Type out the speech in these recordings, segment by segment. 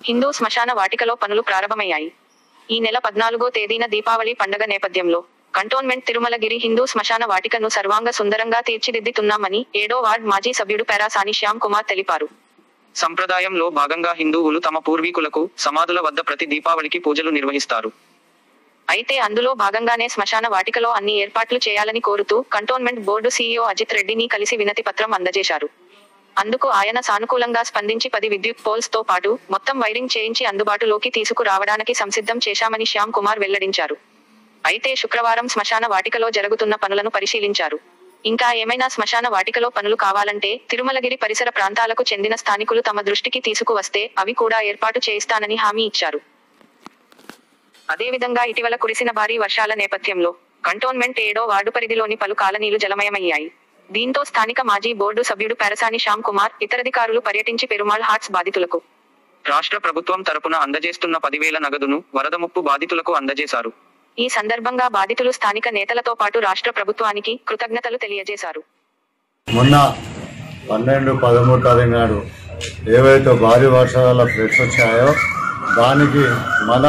హిందూ శ్మశాన వాటికలో పనులు ప్రారంభమయ్యాయి. ఈ నెల 14వ తేదీన దీపావళి పండగ నేపథ్యంలో కంటోన్మెంట్ తిరుమలగిరి హిందూ శ్మశాన వాటికను సర్వాంగ సుందరంగా తీర్చిదిద్దుతున్నామని 7వ వార్డ్ మాజీ సభ్యుడు పేరాసాని శ్యామ్ కుమార్ తెలిపారు. సంప్రదాయంలో భాగంగా హిందువులు తమ పూర్వీకులకు సమాధుల వద్ద ప్రతి దీపావళికి పూజలు నిర్వహిస్తారు. అయితే అందులో భాగంగానే శ్మశాన వాటికలో అన్ని ఏర్పాట్లు చేయాలని కోరుతూ కంటోన్మెంట్ బోర్డు సీఈఓ అజిత్ రెడ్డిని కలిసి వినతి పత్రం అందజేశారు. అందుకు ఆయన సానుకూలంగా స్పందించి 10 విద్యుత్ పోల్స్ తో పాటు మొత్తం వైరింగ్ చేయించి అందుబాటులోకి తీసుకురావడానికి సంసిద్ధం చేశామని శ్యామ్ కుమార్ వెల్లడించారు. అయితే శుక్రవారం శ్మశాన వాటికలో జరుగుతున్న పనులను పరిశీలించారు. ఇంకా ఏమైనా శ్మశాన వాటికలో పనులు కావాలంటే తిరుమలగిరి పరిసర ప్రాంతాలకు చెందిన స్థానికులు తమ దృష్టికి తీసుకువస్తే అవి కూడా ఏర్పాటు చేయిస్తానని హామీ ఇచ్చారు. అదేవిధంగా ఇటీవల కురిసిన భారీ వర్షాల నేపథ్యంలో కంటోన్మెంట్ 7వ వార్డు పరిధిలోని పలు కాలనీలు జలమయమయ్యాయి. దీంతో స్థానిక మాజీ బోర్డు సభ్యుడు పేరసాని శ్యామ్ కుమార్ ఇతరధికారులు పర్యటించి పెరుమాళ్ హాట్స్ బాధితులకు రాష్ట్ర ప్రభుత్వం తరపున అందజేస్తున్న 10,000 నగదును వరద ముప్పు బాధితులకు అందజేశారు. ఈ సందర్భంగా బాధితులు స్థానిక నేతలతో పాటు రాష్ట్ర ప్రభుత్వానికి కృతజ్ఞతలు తెలియజేశారు. మొన్న 12-13 తారీఖు నాడు ఏవైతే భారీ వర్షాల ఫ్లడ్స్ వచ్చాయో దానికి మన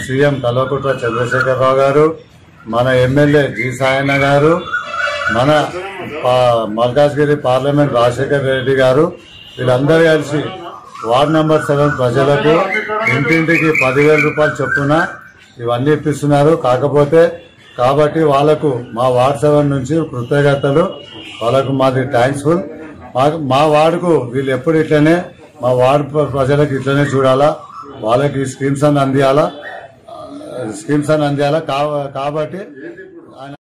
సీఎం కల్వకుంట్ల చంద్రశేఖరరావు గారు, మన ఎమ్మెల్యే జి సాయన్న గారు, మన మల్కాజ్గిరి పార్లమెంట్ రాజశేఖర్ రెడ్డి గారు వీళ్ళందరూ కలిసి వార్డ్ నెంబర్ 7 ప్రజలకు ఇంటింటికి 10,000 రూపాయలు చొప్పున ఇవన్నీ ఇప్పిస్తున్నారు. కాబట్టి వాళ్లకు మా వార్డ్ 7 నుంచి కృతజ్ఞతలు, వాళ్ళకు మాది థ్యాంక్స్ఫుల్. మా వార్డుకు వీళ్ళు ఎప్పుడు ఇట్లనే మా వార్డు ప్రజలకు ఇట్లనే చూడాలా, వాళ్ళకి స్కీమ్స్ అని అందియాలా కాబట్టి